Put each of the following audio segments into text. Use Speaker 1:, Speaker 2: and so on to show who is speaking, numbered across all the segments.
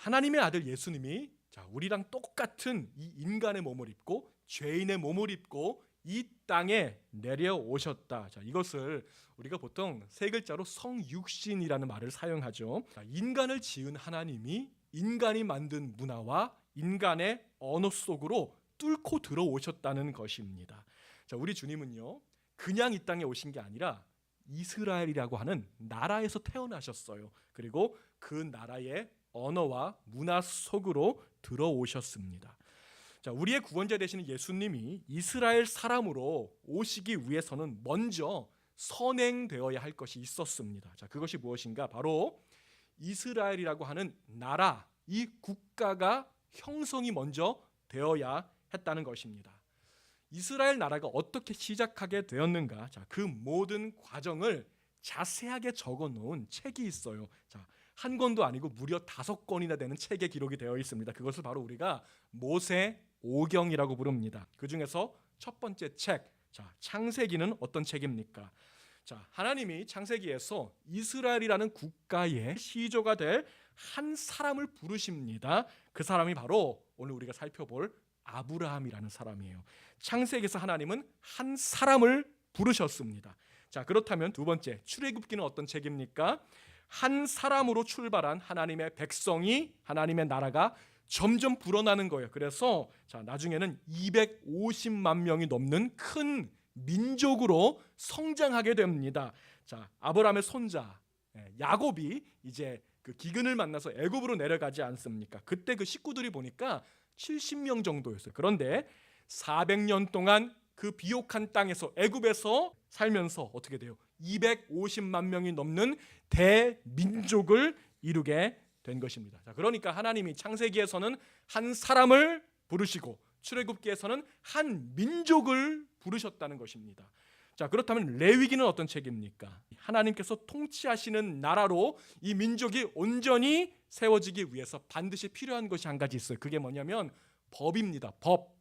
Speaker 1: 하나님의 아들 예수님이 우리랑 똑같은 이 인간의 몸을 입고 죄인의 몸을 입고 이 땅에 내려오셨다. 이것을 우리가 보통 세 글자로 성육신이라는 말을 사용하죠. 인간을 지은 하나님이 인간이 만든 문화와 인간의 언어 속으로 뚫고 들어오셨다는 것입니다. 우리 주님은요, 그냥 이 땅에 오신 게 아니라 이스라엘이라고 하는 나라에서 태어나셨어요. 그리고 그 나라의 언어와 문화 속으로 들어오셨습니다. 우리의 구원자 되시는 예수님이 이스라엘 사람으로 오시기 위해서는 먼저 선행되어야 할 것이 있었습니다. 그것이 무엇인가? 바로 이스라엘이라고 하는 나라, 이 국가가 형성이 먼저 되어야 했다는 것입니다. 이스라엘 나라가 어떻게 시작하게 되었는가? 그 모든 과정을 자세하게 적어 놓은 책이 있어요. 한 권도 아니고 무려 5권이나 되는 책에 기록이 되어 있습니다. 그것을 바로 우리가 모세오경이라고 부릅니다. 그 중에서 첫 번째 책, 창세기는 어떤 책입니까? 하나님이 창세기에서 이스라엘이라는 국가의 시조가 될 한 사람을 부르십니다. 그 사람이 바로 오늘 우리가 살펴볼 아브라함이라는 사람이에요. 창세기에서 하나님은 한 사람을 부르셨습니다. 그렇다면 두 번째, 출애굽기는 어떤 책입니까? 한 사람으로 출발한 하나님의 백성이, 하나님의 나라가 점점 불어나는 거예요. 그래서 나중에는 250만 명이 넘는 큰 민족으로 성장하게 됩니다. 아브라함의 손자 야곱이 이제 그 기근을 만나서 애굽으로 내려가지 않습니까? 그때 그 식구들이 보니까 70명 정도였어요. 그런데 400년 동안 그 비옥한 땅에서 애굽에서 살면서 어떻게 돼요? 250만 명이 넘는 대민족을 이루게 된 것입니다. 그러니까 하나님이 창세기에서는 한 사람을 부르시고 출애굽기에서는 한 민족을 부르셨다는 것입니다. 그렇다면 레위기는 어떤 책입니까? 하나님께서 통치하시는 나라로 이 민족이 온전히 세워지기 위해서 반드시 필요한 것이 한 가지 있어요. 그게 뭐냐면 법입니다. 법.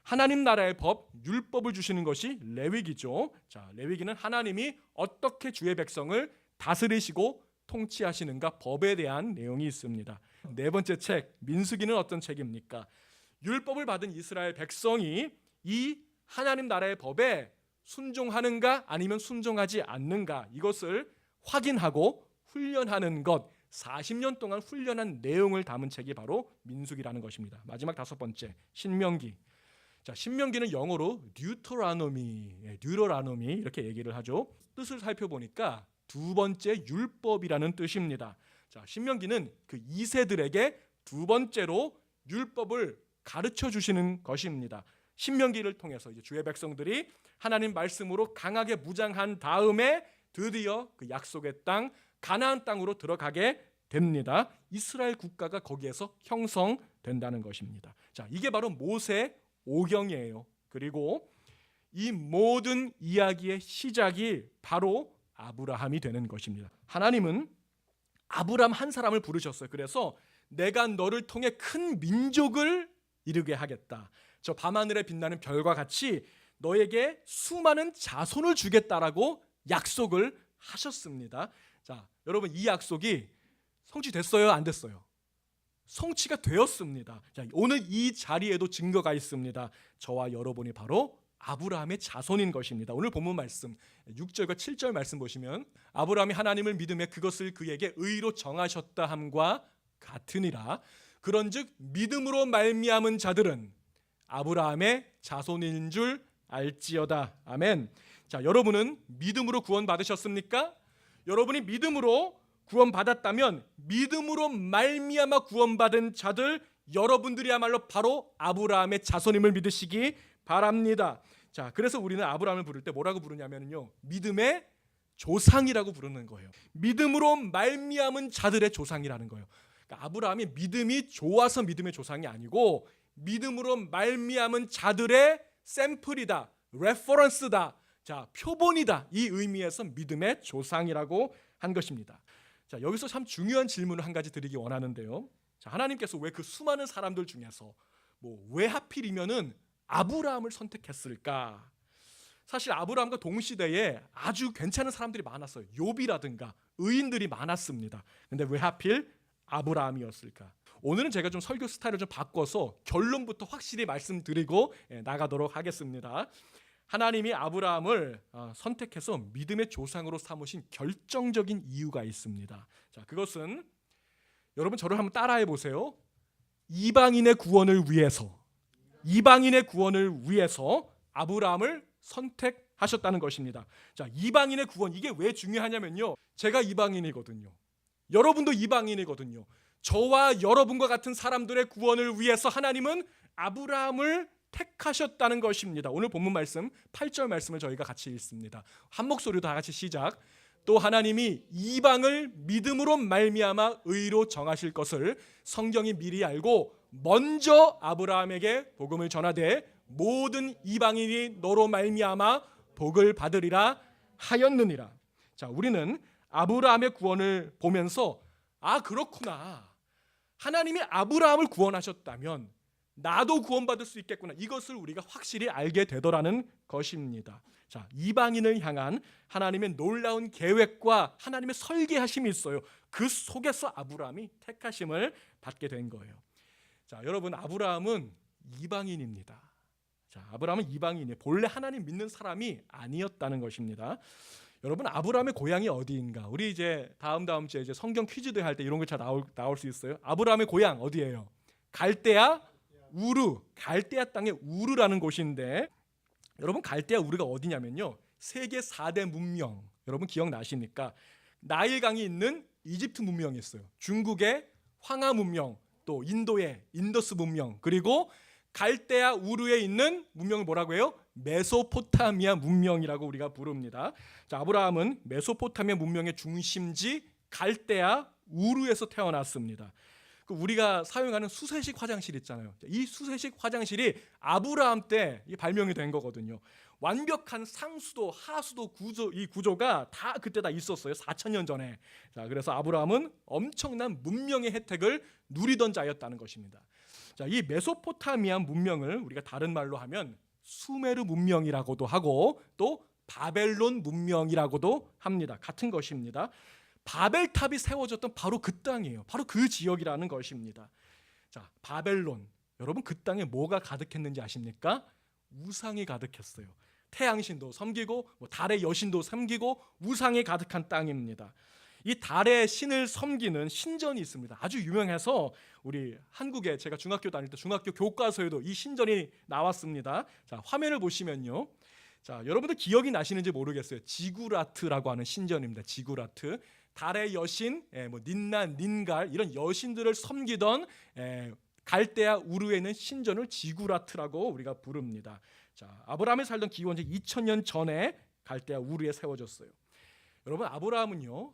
Speaker 1: 하나님 나라의 법, 율법을 주시는 것이 레위기죠. 레위기는 하나님이 어떻게 주의 백성을 다스리시고 통치하시는가, 법에 대한 내용이 있습니다. 네 번째 책, 민수기는 어떤 책입니까? 율법을 받은 이스라엘 백성이 이 하나님 나라의 법에 순종하는가 아니면 순종하지 않는가, 이것을 확인하고 훈련하는 것, 40년 동안 훈련한 내용을 담은 책이 바로 민수기라는 것입니다. 마지막 다섯 번째, 신명기. 신명기는 영어로 뉴터라노미 이렇게 얘기를 하죠. 뜻을 살펴보니까 두 번째 율법이라는 뜻입니다. 신명기는 그 2세들에게 두 번째로 율법을 가르쳐 주시는 것입니다. 신명기를 통해서 이제 주의 백성들이 하나님 말씀으로 강하게 무장한 다음에 드디어 그 약속의 땅 가나안 땅으로 들어가게 됩니다. 이스라엘 국가가 거기에서 형성된다는 것입니다. 이게 바로 모세오경이에요. 그리고 이 모든 이야기의 시작이 바로 아브라함이 되는 것입니다. 하나님은 아브라함 한 사람을 부르셨어요. 그래서 내가 너를 통해 큰 민족을 이루게 하겠다. 저 밤하늘에 빛나는 별과 같이 너에게 수많은 자손을 주겠다라고 약속을 하셨습니다. 여러분, 이 약속이 성취됐어요? 안 됐어요? 성취가 되었습니다. 오늘 이 자리에도 증거가 있습니다. 저와 여러분이 바로 아브라함의 자손인 것입니다. 오늘 본문 말씀 6절과 7절 말씀 보시면 아브라함이 하나님을 믿음에 그것을 그에게 의로 정하셨다 함과 같으니라. 그런즉 믿음으로 말미암은 자들은 아브라함의 자손인 줄 알지어다. 아멘. 여러분은 믿음으로 구원 받으셨습니까? 여러분이 믿음으로 구원 받았다면 믿음으로 말미암아 구원받은 자들, 여러분들이야말로 바로 아브라함의 자손임을 믿으시기 바랍니다. 그래서 우리는 아브라함을 부를 때 뭐라고 부르냐면요, 믿음의 조상이라고 부르는 거예요. 믿음으로 말미암은 자들의 조상이라는 거예요. 그러니까 아브라함이 믿음이 좋아서 믿음의 조상이 아니고 믿음으로 말미암은 자들의 샘플이다, 레퍼런스다, 표본이다, 이 의미에서 믿음의 조상이라고 한 것입니다. 여기서 참 중요한 질문을 한 가지 드리기 원하는데요. 하나님께서 왜 그 수많은 사람들 중에서 왜 하필이면은 아브라함을 선택했을까? 사실 아브라함과 동시대에 아주 괜찮은 사람들이 많았어요. 욥이라든가 의인들이 많았습니다. 근데 왜 하필 아브라함이었을까? 오늘은 제가 좀 설교 스타일을 좀 바꿔서 결론부터 확실히 말씀드리고 나가도록 하겠습니다. 하나님이 아브라함을 선택해서 믿음의 조상으로 삼으신 결정적인 이유가 있습니다. 자, 그것은 여러분 저를 한번 따라해 보세요. 이방인의 구원을 위해서 아브라함을 선택하셨다는 것입니다. 자, 이방인의 구원, 이게 왜 중요하냐면요, 제가 이방인이거든요. 여러분도 이방인이거든요. 저와 여러분과 같은 사람들의 구원을 위해서 하나님은 아브라함을 택하셨다는 것입니다. 오늘 본문 말씀 8절 말씀을 저희가 같이 읽습니다. 한 목소리로 다 같이 시작. 또 하나님이 이방을 믿음으로 말미암아 의로 정하실 것을 성경이 미리 알고 먼저 아브라함에게 복음을 전하되 모든 이방인이 너로 말미암아 복을 받으리라 하였느니라. 자, 우리는 아브라함의 구원을 보면서 그렇구나, 하나님이 아브라함을 구원하셨다면 나도 구원받을 수 있겠구나, 이것을 우리가 확실히 알게 되더라는 것입니다. 자, 이방인을 향한 하나님의 놀라운 계획과 하나님의 설계하심이 있어요. 그 속에서 아브라함이 택하심을 받게 된 거예요. 자, 여러분, 아브라함은 이방인입니다. 자, 아브라함은 이방인이에요. 본래 하나님 믿는 사람이 아니었다는 것입니다. 여러분, 아브라함의 고향이 어디인가? 우리 이제 다음 주에 이제 성경 퀴즈도 할 때 이런 거 잘 나올 수 있어요. 아브라함의 고향 어디예요? 갈대아 우르, 갈대아 땅의 우르라는 곳인데, 여러분 갈대아 우르가 어디냐면요, 세계 4대 문명, 여러분 기억나십니까? 나일강이 있는 이집트 문명이 있어요. 중국의 황하 문명, 또 인도의 인더스 문명, 그리고 갈대아 우르에 있는 문명을 뭐라고 해요? 메소포타미아 문명이라고 우리가 부릅니다. 자, 아브라함은 메소포타미아 문명의 중심지 갈대아 우르에서 태어났습니다. 우리가 사용하는 수세식 화장실 있잖아요. 이 수세식 화장실이 아브라함 때 발명이 된 거거든요. 완벽한 상수도 하수도 이 구조가 다 그때 다 있었어요. 4,000년 전에. 자, 그래서 아브라함은 엄청난 문명의 혜택을 누리던 자였다는 것입니다. 자, 이 메소포타미아 문명을 우리가 다른 말로 하면 수메르 문명이라고도 하고 또 바벨론 문명이라고도 합니다. 같은 것입니다. 바벨탑이 세워졌던 바로 그 땅이에요. 바로 그 지역이라는 것입니다. 자, 바벨론, 여러분 그 땅에 뭐가 가득했는지 아십니까? 우상이 가득했어요. 태양신도 섬기고 달의 여신도 섬기고 우상이 가득한 땅입니다. 이 달의 신을 섬기는 신전이 있습니다. 아주 유명해서 우리 한국에 제가 중학교 다닐 때 중학교 교과서에도 이 신전이 나왔습니다. 자, 화면을 보시면요, 자, 여러분들 기억이 나시는지 모르겠어요. 지구라트라고 하는 신전입니다. 지구라트. 달의 여신, 닌나, 닌갈 이런 여신들을 섬기던 갈대아 우르에 있는 신전을 지구라트라고 우리가 부릅니다. 자, 아브라함이 살던 기원전 2000년 전에 갈대아 우르에 세워졌어요. 여러분, 아브라함은요,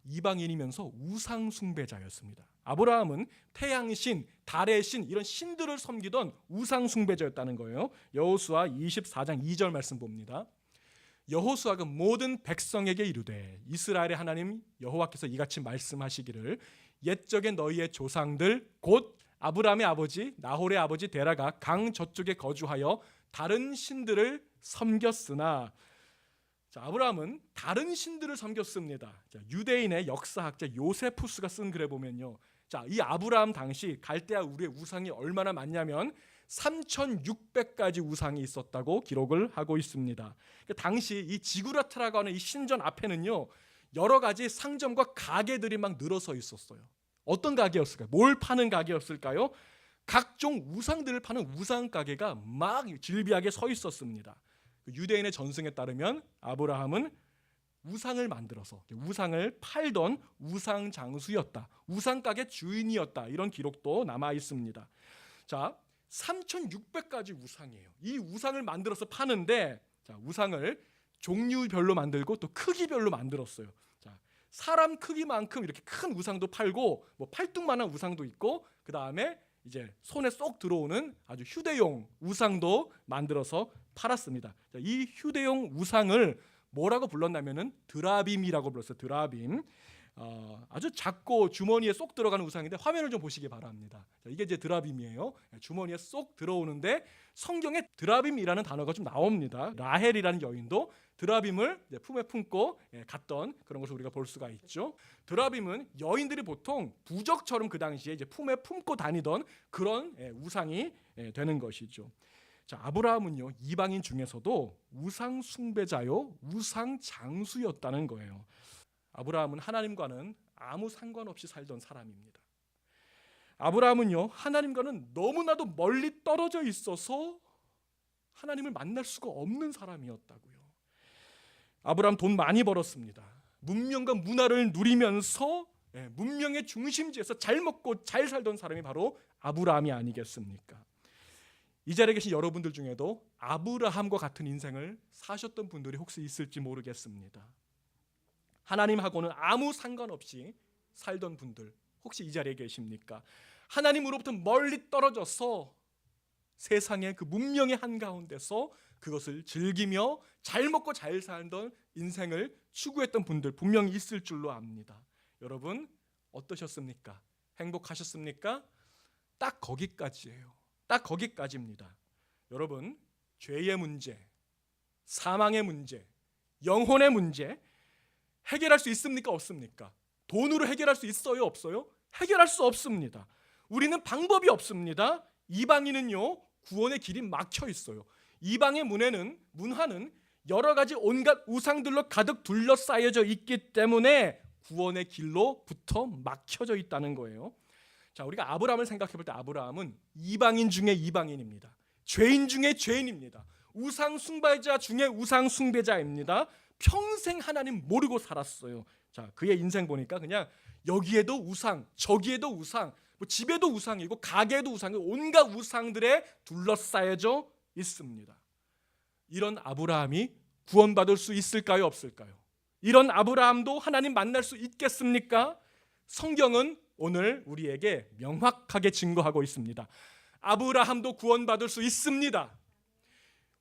Speaker 1: 이방인이면서 우상 숭배자였습니다. 아브라함은 태양신, 달의 신 이런 신들을 섬기던 우상 숭배자였다는 거예요. 여호수아 24장 2절 말씀 봅니다. 여호수아가 모든 백성에게 이르되 이스라엘의 하나님 여호와께서 이같이 말씀하시기를 옛적에 너희의 조상들 곧 아브라함의 아버지 나홀의 아버지 데라가 강 저쪽에 거주하여 다른 신들을 섬겼으나, 자, 아브라함은 다른 신들을 섬겼습니다. 자, 유대인의 역사학자 요세푸스가 쓴 글에 보면요, 자, 이 아브라함 당시 갈대아 우르의 우상이 얼마나 많냐면 3,600가지 우상이 있었다고 기록을 하고 있습니다. 당시 이 지구라트라고 하는 이 신전 앞에는요, 여러 가지 상점과 가게들이 막 늘어서 있었어요. 어떤 가게였을까요? 뭘 파는 가게였을까요? 각종 우상들을 파는 우상 가게가 막 질비하게 서 있었습니다. 유대인의 전승에 따르면 아브라함은 우상을 만들어서 우상을 팔던 우상 장수였다, 우상 가게 주인이었다, 이런 기록도 남아 있습니다. 자, 3,600가지 우상이에요. 이 우상을 만들어서 파는데, 자, 우상을 종류별로 만들고 또 크기별로 만들었어요. 자, 사람 크기만큼 이렇게 큰 우상도 팔고 팔뚝만한 우상도 있고, 그 다음에 이제 손에 쏙 들어오는 아주 휴대용 우상도 만들어서 팔았습니다. 자, 이 휴대용 우상을 뭐라고 불렀냐면은 드라빔이라고 불렀어요. 드라빔. 아주 작고 주머니에 쏙 들어가는 우상인데 화면을 좀 보시기 바랍니다. 자, 이게 이제 드라빔이에요. 주머니에 쏙 들어오는데 성경에 드라빔이라는 단어가 좀 나옵니다. 라헬이라는 여인도 드라빔을 품에 품고 갔던 그런 것을 우리가 볼 수가 있죠. 드라빔은 여인들이 보통 부적처럼 그 당시에 이제 품에 품고 다니던 그런 우상이 되는 것이죠. 자, 아브라함은요, 이방인 중에서도 우상 숭배자요, 우상 장수였다는 거예요. 아브라함은 하나님과는 아무 상관없이 살던 사람입니다. 아브라함은요, 하나님과는 너무나도 멀리 떨어져 있어서 하나님을 만날 수가 없는 사람이었다고요. 아브라함 돈 많이 벌었습니다. 문명과 문화를 누리면서 문명의 중심지에서 잘 먹고 잘 살던 사람이 바로 아브라함이 아니겠습니까? 이 자리에 계신 여러분들 중에도 아브라함과 같은 인생을 사셨던 분들이 혹시 있을지 모르겠습니다. 하나님하고는 아무 상관없이 살던 분들 혹시 이 자리에 계십니까? 하나님으로부터 멀리 떨어져서 세상의 그 문명의 한가운데서 그것을 즐기며 잘 먹고 잘 살던 인생을 추구했던 분들 분명히 있을 줄로 압니다. 여러분 어떠셨습니까? 행복하셨습니까? 딱 거기까지예요. 딱 거기까지입니다. 여러분, 죄의 문제, 사망의 문제, 영혼의 문제 해결할 수 있습니까? 없습니까? 돈으로 해결할 수 있어요? 없어요? 해결할 수 없습니다. 우리는 방법이 없습니다. 이방인은요, 구원의 길이 막혀 있어요. 이방의 문화는 여러 가지 온갖 우상들로 가득 둘러싸여져 있기 때문에 구원의 길로부터 막혀져 있다는 거예요. 자, 우리가 아브라함을 생각해 볼 때 아브라함은 이방인 중에 이방인입니다. 죄인 중에 죄인입니다. 우상 숭배자 중에 우상 숭배자입니다. 평생 하나님 모르고 살았어요. 자, 그의 인생 보니까 그냥 여기에도 우상, 저기에도 우상, 뭐 집에도 우상이고 가게에도 우상이고 온갖 우상들에 둘러싸여져 있습니다. 이런 아브라함이 구원받을 수 있을까요? 없을까요? 이런 아브라함도 하나님 만날 수 있겠습니까? 성경은 오늘 우리에게 명확하게 증거하고 있습니다. 아브라함도 구원받을 수 있습니다.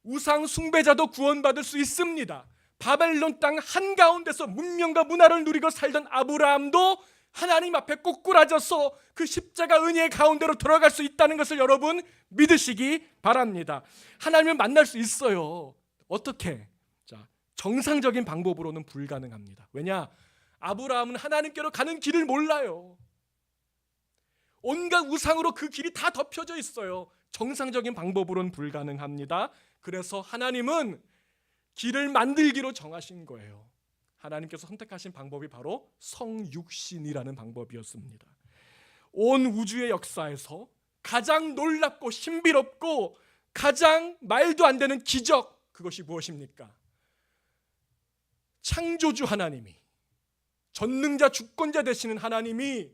Speaker 1: 우상 숭배자도 구원받을 수 있습니다. 바벨론 땅 한가운데서 문명과 문화를 누리고 살던 아브라함도 하나님 앞에 꼬꾸라져서 그 십자가 은혜의 가운데로 들어갈 수 있다는 것을 여러분 믿으시기 바랍니다. 하나님을 만날 수 있어요. 어떻게? 자, 정상적인 방법으로는 불가능합니다. 왜냐? 아브라함은 하나님께로 가는 길을 몰라요. 온갖 우상으로 그 길이 다 덮여져 있어요. 정상적인 방법으로는 불가능합니다. 그래서 하나님은 길을 만들기로 정하신 거예요. 하나님께서 선택하신 방법이 바로 성육신이라는 방법이었습니다. 온 우주의 역사에서 가장 놀랍고 신비롭고 가장 말도 안 되는 기적, 그것이 무엇입니까? 창조주 하나님이, 전능자 주권자 되시는 하나님이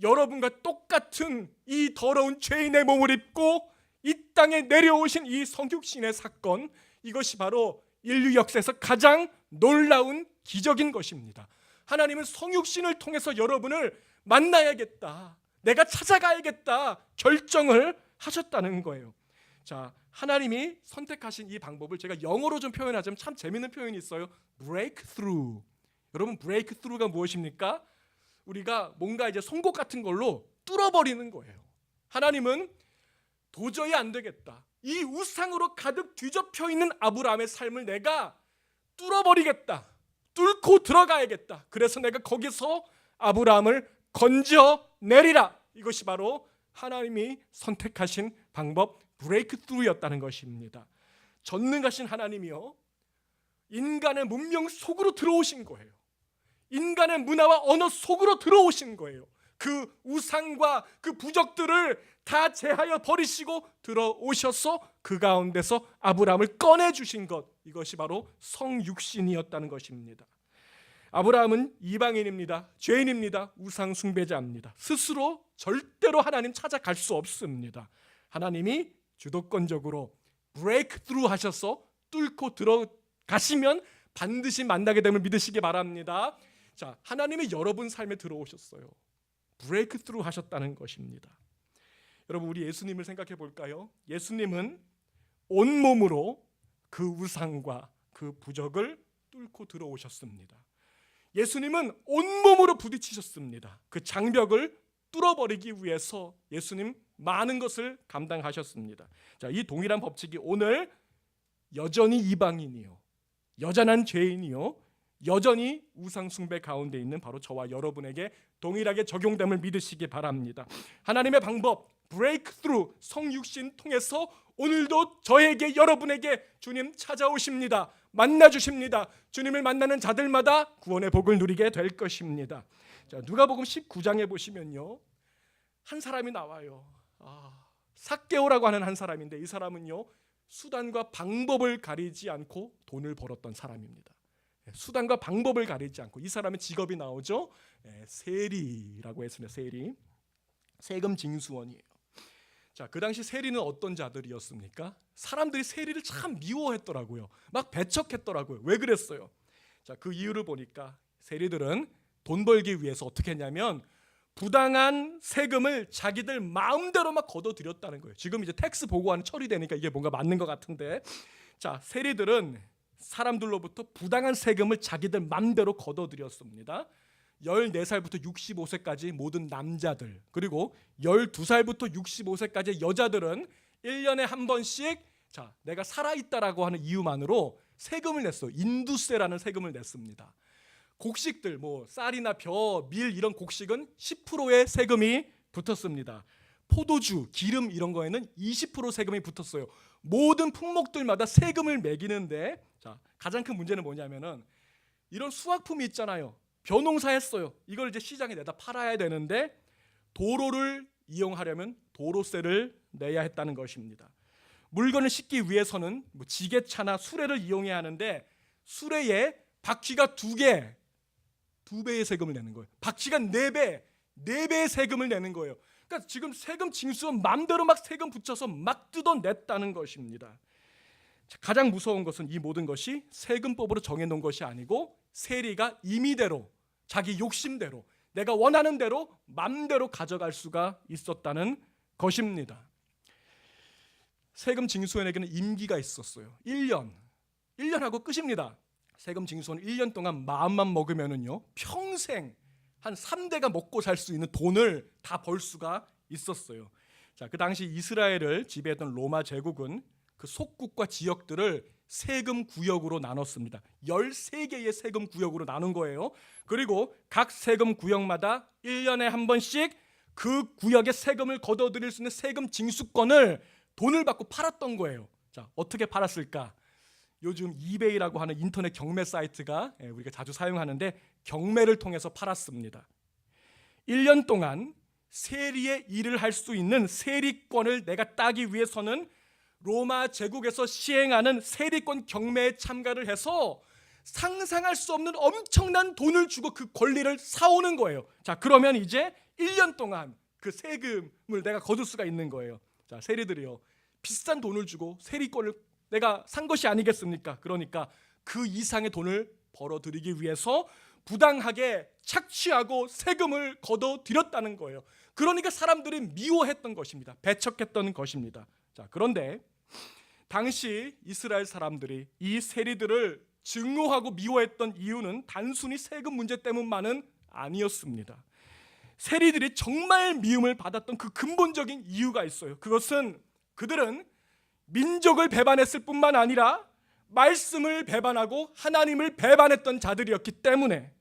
Speaker 1: 여러분과 똑같은 이 더러운 죄인의 몸을 입고 이 땅에 내려오신 이 성육신의 사건, 이것이 바로 인류 역사에서 가장 놀라운 기적인 것입니다. 하나님은 성육신을 통해서 여러분을 만나야겠다, 내가 찾아가야겠다 결정을 하셨다는 거예요. 자, 하나님이 선택하신 이 방법을 제가 영어로 좀 표현하자면 참 재밌는 표현이 있어요. breakthrough. 여러분, breakthrough가 무엇입니까? 우리가 뭔가 이제 송곳 같은 걸로 뚫어버리는 거예요. 하나님은 도저히 안 되겠다, 이 우상으로 가득 뒤덮여 있는 아브라함의 삶을 내가 뚫어버리겠다, 뚫고 들어가야겠다. 그래서 내가 거기서 아브라함을 건져내리라. 이것이 바로 하나님이 선택하신 방법, 브레이크스루였다는 것입니다. 전능하신 하나님이요, 인간의 문명 속으로 들어오신 거예요. 인간의 문화와 언어 속으로 들어오신 거예요. 그 우상과 그 부적들을 다 제하여 버리시고 들어오셔서 그 가운데서 아브라함을 꺼내주신 것, 이것이 바로 성육신이었다는 것입니다. 아브라함은 이방인입니다. 죄인입니다. 우상 숭배자입니다. 스스로 절대로 하나님 찾아갈 수 없습니다. 하나님이 주도권적으로 브레이크스루 하셔서 뚫고 들어가시면 반드시 만나게 됨을 믿으시기 바랍니다. 자, 하나님이 여러분 삶에 들어오셨어요. 브레이크스루 하셨다는 것입니다. 여러분, 우리 예수님을 생각해 볼까요? 예수님은 온몸으로 그 우상과 그 부적을 뚫고 들어오셨습니다. 예수님은 온몸으로 부딪히셨습니다. 그 장벽을 뚫어버리기 위해서 예수님 많은 것을 감당하셨습니다. 자, 이 동일한 법칙이 오늘 여전히 이방인이요, 여전한 죄인이요, 여전히 우상 숭배 가운데 있는 바로 저와 여러분에게 동일하게 적용됨을 믿으시기 바랍니다. 하나님의 방법, 브레이크스루, 성육신 통해서 오늘도 저에게, 여러분에게 주님 찾아오십니다. 만나주십니다. 주님을 만나는 자들마다 구원의 복을 누리게 될 것입니다. 자, 누가복음 19장에 보시면요, 한 사람이 나와요. 삭개오라고 하는 한 사람인데, 이 사람은요, 수단과 방법을 가리지 않고 돈을 벌었던 사람입니다. 수단과 방법을 가리지 않고, 이 사람의 직업이 나오죠. 세리라고 했습니다. 세리, 세금 징수원이에요. 자, 그 당시 세리는 어떤 자들이었습니까? 사람들이 세리를 참 미워했더라고요. 막 배척했더라고요. 왜 그랬어요? 자, 그 이유를 보니까 세리들은 돈 벌기 위해서 어떻게 했냐면 부당한 세금을 자기들 마음대로 막 걷어들였다는 거예요. 지금 이제 텍스 보고하는 처리되니까 이게 뭔가 맞는 것 같은데, 자, 세리들은 사람들로부터 부당한 세금을 자기들 마음대로 걷어들였습니다. 14살부터 65세까지 모든 남자들, 그리고 12살부터 65세까지 여자들은 1년에 한 번씩, 자, 내가 살아있다라고 하는 이유만으로 세금을 냈어요. 인두세라는 세금을 냈습니다. 곡식들, 뭐 쌀이나 벼, 밀 이런 곡식은 10%의 세금이 붙었습니다. 포도주, 기름 이런 거에는 20% 세금이 붙었어요. 모든 품목들마다 세금을 매기는데, 자, 가장 큰 문제는 뭐냐면은 이런 수확품이 있잖아요. 벼농사 했어요. 이걸 이제 시장에 내다 팔아야 되는데 도로를 이용하려면 도로세를 내야 했다는 것입니다. 물건을 싣기 위해서는 뭐 지게차나 수레를 이용해야 하는데 수레에 바퀴가 2개, 2배의 세금을 내는 거예요. 바퀴가 4배, 4배의 세금을 내는 거예요. 그러니까 지금 세금 징수는 마음대로 막 세금 붙여서 막 뜯어냈다는 것입니다. 가장 무서운 것은 이 모든 것이 세금법으로 정해놓은 것이 아니고 세리가 임의대로, 자기 욕심대로, 내가 원하는 대로 마음대로 가져갈 수가 있었다는 것입니다. 세금 징수원에게는 임기가 있었어요. 1년하고 끝입니다. 세금 징수원 1년 동안 마음만 먹으면은요, 평생 한 3대가 먹고 살 수 있는 돈을 다 벌 수가 있었어요. 자, 그 당시 이스라엘을 지배했던 로마 제국은 그 속국과 지역들을 세금 구역으로 나눴습니다. 13개의 세금 구역으로 나눈 거예요. 그리고 각 세금 구역마다 1년에 한 번씩 그 구역의 세금을 걷어들일 수 있는 세금 징수권을 돈을 받고 팔았던 거예요. 자, 어떻게 팔았을까? 요즘 이베이라고 하는 인터넷 경매 사이트가 우리가 자주 사용하는데 경매를 통해서 팔았습니다. 1년 동안 세리의 일을 할 수 있는 세리권을 내가 따기 위해서는 로마 제국에서 시행하는 세리권 경매에 참가를 해서 상상할 수 없는 엄청난 돈을 주고 그 권리를 사오는 거예요. 자, 그러면 이제 1년 동안 그 세금을 내가 거둘 수가 있는 거예요. 자, 세리들이요, 비싼 돈을 주고 세리권을 내가 산 것이 아니겠습니까? 그러니까 그 이상의 돈을 벌어들이기 위해서 부당하게 착취하고 세금을 걷어들였다는 거예요. 그러니까 사람들이 미워했던 것입니다. 배척했던 것입니다. 자, 그런데 당시 이스라엘 사람들이 이 세리들을 증오하고 미워했던 이유는 단순히 세금 문제 때문만은 아니었습니다. 세리들이 정말 미움을 받았던 그 근본적인 이유가 있어요. 그것은 그들은 민족을 배반했을 뿐만 아니라 말씀을 배반하고 하나님을 배반했던 자들이었기 때문에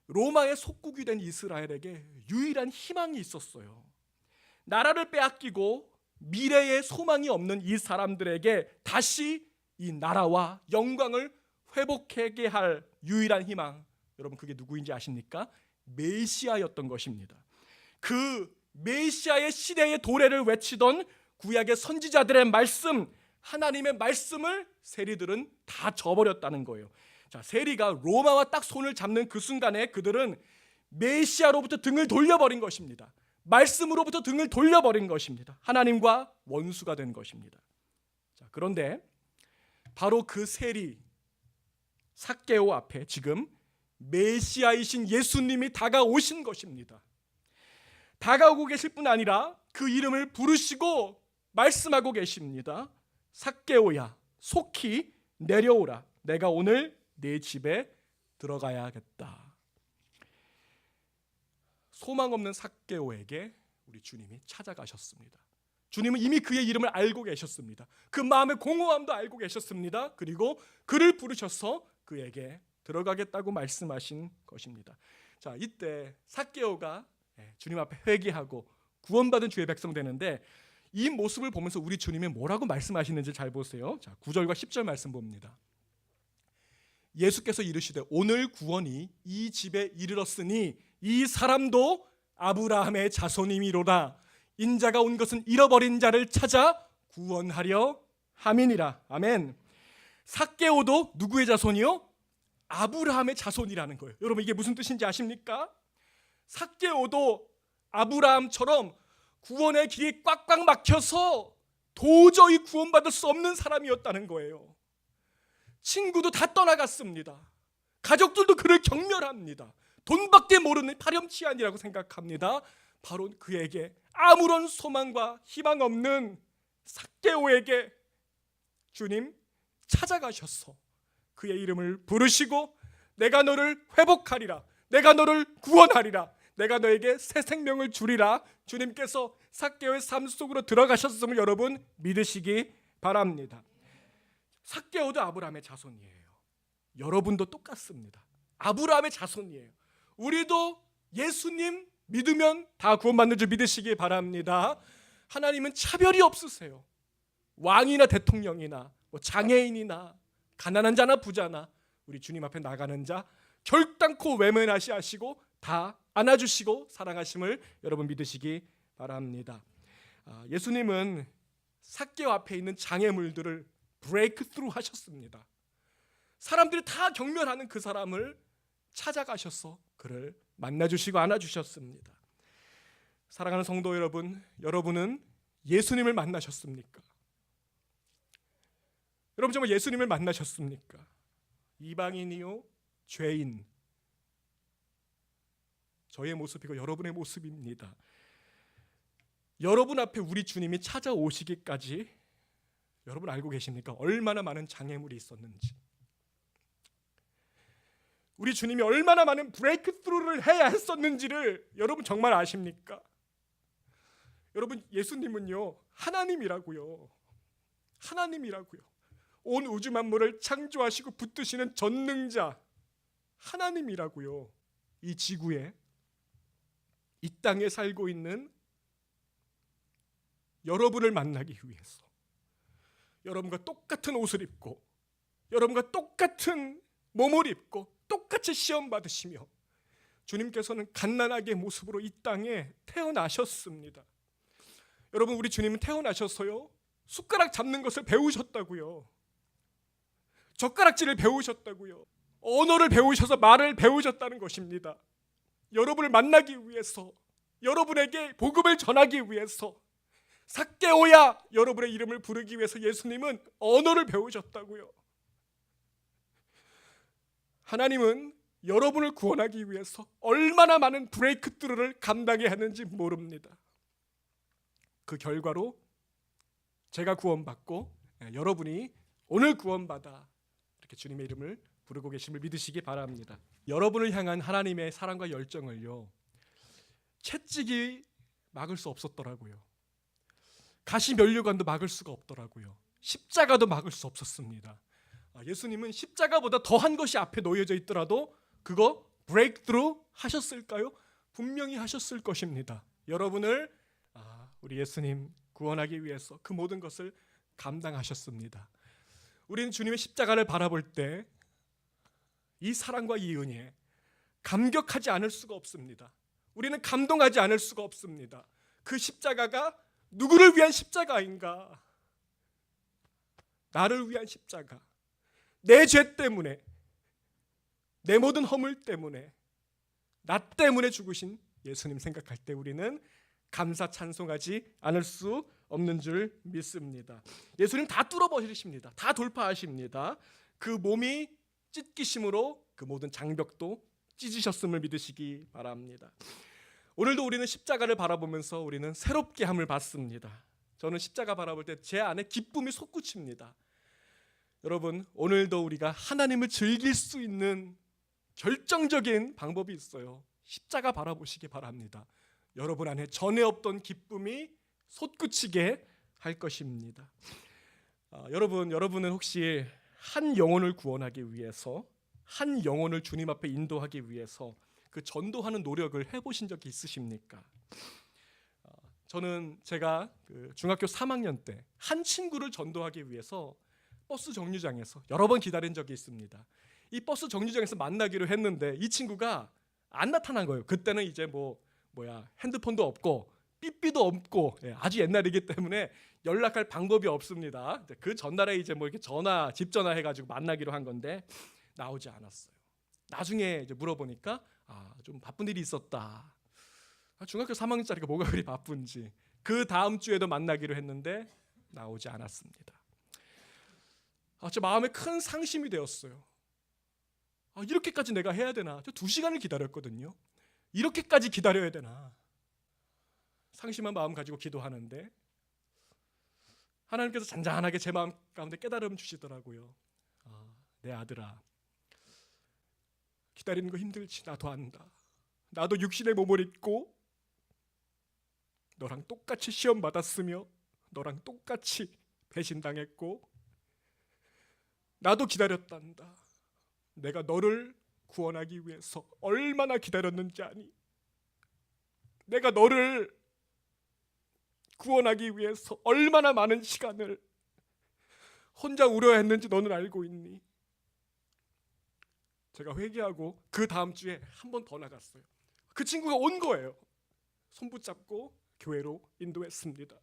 Speaker 1: 로마의 속국이 된 이스라엘에게 유일한 희망이 있었어요. 나라를 빼앗기고 미래의 소망이 없는 이 사람들에게 다시 이 나라와 영광을 회복하게 할 유일한 희망, 여러분 그게 누구인지 아십니까? 메시아였던 것입니다. 그 메시아의 시대의 도래를 외치던 구약의 선지자들의 말씀, 하나님의 말씀을 세리들은 다 저버렸다는 거예요. 자, 세리가 로마와 딱 손을 잡는 그 순간에 그들은 메시아로부터 등을 돌려버린 것입니다. 말씀으로부터 등을 돌려버린 것입니다. 하나님과 원수가 된 것입니다. 자, 그런데 바로 그 세리 삭개오 앞에 지금 메시아이신 예수님이 다가오신 것입니다. 다가오고 계실 뿐 아니라 그 이름을 부르시고 말씀하고 계십니다. 삭개오야, 속히 내려오라. 내가 오늘 내 집에 들어가야겠다. 소망 없는 삭개오에게 우리 주님이 찾아가셨습니다. 주님은 이미 그의 이름을 알고 계셨습니다. 그 마음의 공허함도 알고 계셨습니다. 그리고 그를 부르셔서 그에게 들어가겠다고 말씀하신 것입니다. 자, 이때 삭개오가 주님 앞에 회개하고 구원받은 주의 백성 되는데, 이 모습을 보면서 우리 주님이 뭐라고 말씀하시는지 잘 보세요. 자, 9절과 10절 말씀 봅니다. 예수께서 이르시되 오늘 구원이 이 집에 이르렀으니 이 사람도 아브라함의 자손이미로다. 인자가 온 것은 잃어버린 자를 찾아 구원하려 함이니라. 아멘. 삭개오도 누구의 자손이요? 아브라함의 자손이라는 거예요. 여러분, 이게 무슨 뜻인지 아십니까? 삭개오도 아브라함처럼 구원의 길이 꽉꽉 막혀서 도저히 구원받을 수 없는 사람이었다는 거예요. 친구도 다 떠나갔습니다. 가족들도 그를 경멸합니다. 돈밖에 모르는 파렴치한이라고 생각합니다. 바로 그에게 아무런 소망과 희망 없는 삭개오에게 주님 찾아가셔서 그의 이름을 부르시고 내가 너를 회복하리라, 내가 너를 구원하리라, 내가 너에게 새 생명을 주리라. 주님께서 삭개오의 삶 속으로 들어가셨음을 여러분 믿으시기 바랍니다. 삭개오도 아브라함의 자손이에요. 여러분도 똑같습니다. 아브라함의 자손이에요. 우리도 예수님 믿으면 다 구원받는 줄 믿으시기 바랍니다. 하나님은 차별이 없으세요. 왕이나 대통령이나 장애인이나 가난한 자나 부자나 우리 주님 앞에 나가는 자 결단코 외면하시고 다 안아주시고 사랑하심을 여러분 믿으시기 바랍니다. 예수님은 삭개오 앞에 있는 장애물들을 브레이크 스루 하셨습니다. 사람들이 다 경멸하는 그 사람을 찾아가셔서 그를 만나주시고 안아주셨습니다. 사랑하는 성도 여러분, 여러분은 예수님을 만나셨습니까? 여러분 정말 예수님을 만나셨습니까? 이방인이요 죄인, 저의 모습이고 여러분의 모습입니다. 여러분 앞에 우리 주님이 찾아오시기까지 여러분 알고 계십니까? 얼마나 많은 장애물이 있었는지, 우리 주님이 얼마나 많은 브레이크 스루를 해야 했었는지를 여러분 정말 아십니까? 여러분, 예수님은요 하나님이라고요. 하나님이라고요. 온 우주 만물을 창조하시고 붙드시는 전능자 하나님이라고요. 이 지구에, 이 땅에 살고 있는 여러분을 만나기 위해서 여러분과 똑같은 옷을 입고 여러분과 똑같은 몸을 입고 똑같이 시험 받으시며 주님께서는 갓난아기의 모습으로 이 땅에 태어나셨습니다. 여러분, 우리 주님은 태어나셔서요 숟가락 잡는 것을 배우셨다고요. 젓가락질을 배우셨다고요. 언어를 배우셔서 말을 배우셨다는 것입니다. 여러분을 만나기 위해서, 여러분에게 복음을 전하기 위해서, 삭개오야 여러분의 이름을 부르기 위해서 예수님은 언어를 배우셨다고요. 하나님은 여러분을 구원하기 위해서 얼마나 많은 브레이크 스루를 감당해야 하는지 모릅니다. 그 결과로 제가 구원받고 여러분이 오늘 구원받아 이렇게 주님의 이름을 부르고 계심을 믿으시기 바랍니다. 여러분을 향한 하나님의 사랑과 열정을요 채찍이 막을 수 없었더라고요. 가시 면류관도 막을 수가 없더라고요. 십자가도 막을 수 없었습니다. 예수님은 십자가보다 더한 것이 앞에 놓여져 있더라도 그거 브레이크 스루 하셨을까요? 분명히 하셨을 것입니다. 여러분을 우리 예수님 구원하기 위해서 그 모든 것을 감당하셨습니다. 우리는 주님의 십자가를 바라볼 때 이 사랑과 이 은혜에 감격하지 않을 수가 없습니다. 우리는 감동하지 않을 수가 없습니다. 그 십자가가 누구를 위한 십자가인가? 나를 위한 십자가. 내 죄 때문에, 내 모든 허물 때문에, 나 때문에 죽으신 예수님 생각할 때 우리는 감사 찬송하지 않을 수 없는 줄 믿습니다. 예수님 다 뚫어버리십니다. 다 돌파하십니다. 그 몸이 찢기심으로 그 모든 장벽도 찢으셨음을 믿으시기 바랍니다. 오늘도 우리는 십자가를 바라보면서 우리는 새롭게 함을 받습니다. 저는 십자가 바라볼 때 제 안에 기쁨이 솟구칩니다. 여러분, 오늘도 우리가 하나님을 즐길 수 있는 결정적인 방법이 있어요. 십자가 바라보시기 바랍니다. 여러분 안에 전에 없던 기쁨이 솟구치게 할 것입니다. 여러분은 혹시 한 영혼을 구원하기 위해서, 한 영혼을 주님 앞에 인도하기 위해서 그 전도하는 노력을 해보신 적이 있으십니까? 저는 제가 중학교 3학년 때 한 친구를 전도하기 위해서 버스 정류장에서 여러 번 기다린 적이 있습니다. 이 버스 정류장에서 만나기로 했는데 이 친구가 안 나타난 거예요. 그때는 이제 핸드폰도 없고 삐삐도 없고 아주 옛날이기 때문에 연락할 방법이 없습니다. 그 전날에 이제 이렇게 집 전화 해가지고 만나기로 한 건데 나오지 않았어요. 나중에 이제 물어보니까 좀 바쁜 일이 있었다. 중학교 3학년짜리가 뭐가 그리 바쁜지. 그 다음 주에도 만나기로 했는데 나오지 않았습니다. 제 마음에 큰 상심이 되었어요. 이렇게까지 내가 해야 되나? 저 2시간을 기다렸거든요. 이렇게까지 기다려야 되나? 상심한 마음 가지고 기도하는데 하나님께서 잔잔하게 제 마음 가운데 깨달음 주시더라고요. 내 아들아, 기다리는 거 힘들지. 나도 안다. 나도 육신의 몸을 입고 너랑 똑같이 시험 받았으며 너랑 똑같이 배신당했고 나도 기다렸단다. 내가 너를 구원하기 위해서 얼마나 기다렸는지 아니? 내가 너를 구원하기 위해서 얼마나 많은 시간을 혼자 우려했는지 너는 알고 있니? 제가 회개하고 그 다음 주에 한 번 더 나갔어요. 그 친구가 온 거예요. 손 붙잡고 교회로 인도했습니다.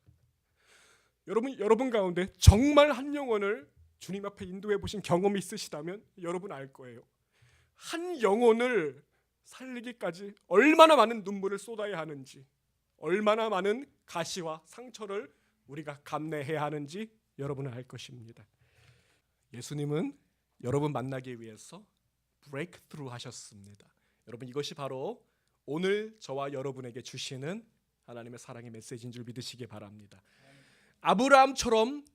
Speaker 1: 여러분 가운데 정말 한 영혼을 주님 앞에 인도해 보신 경험이 있으시다면 여러분 알 거예요. 한 영혼을 살리기까지 얼마나 많은 눈물을 쏟아야 하는지, 얼마나 많은 가시와 상처를 우리가 감내해야 하는지 여러분은 알 것입니다. 예수님은 여러분 만나기 위해서 브레이크트루 하셨습니다. 여러분, 이것이 바로 오늘 저와 여러분에게 주시는 하나님의 사랑의 메시지인 줄 믿으시기 바랍니다. 아브라함처럼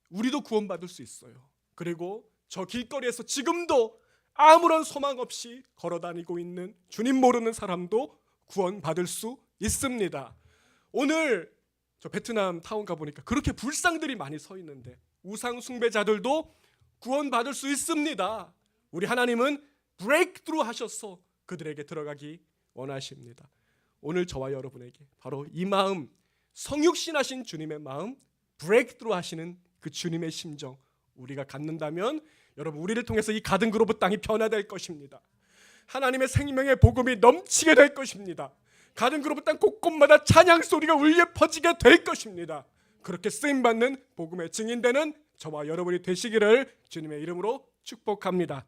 Speaker 1: 우리도 구원받을 수 있어요. 그리고 저 길거리에서 지금도 아무런 소망 없이 걸어다니고 있는 주님 모르는 사람도 구원받을 수 있습니다. 오늘 저 베트남 타운 가보니까 그렇게 불상들이 많이 서 있는데 우상 숭배자들도 구원받을 수 있습니다. 우리 하나님은 브레이크트루 하셔서 그들에게 들어가기 원하십니다. 오늘 저와 여러분에게 바로 이 마음, 성육신하신 주님의 마음, 브레이크트루 하시는 그 주님의 심정 우리가 갖는다면 여러분, 우리를 통해서 이 가든 그로브 땅이 변화될 것입니다. 하나님의 생명의 복음이 넘치게 될 것입니다. 가든 그로브 땅 곳곳마다 찬양 소리가 울려 퍼지게 될 것입니다. 그렇게 쓰임받는 복음의 증인되는 저와 여러분이 되시기를 주님의 이름으로 축복합니다.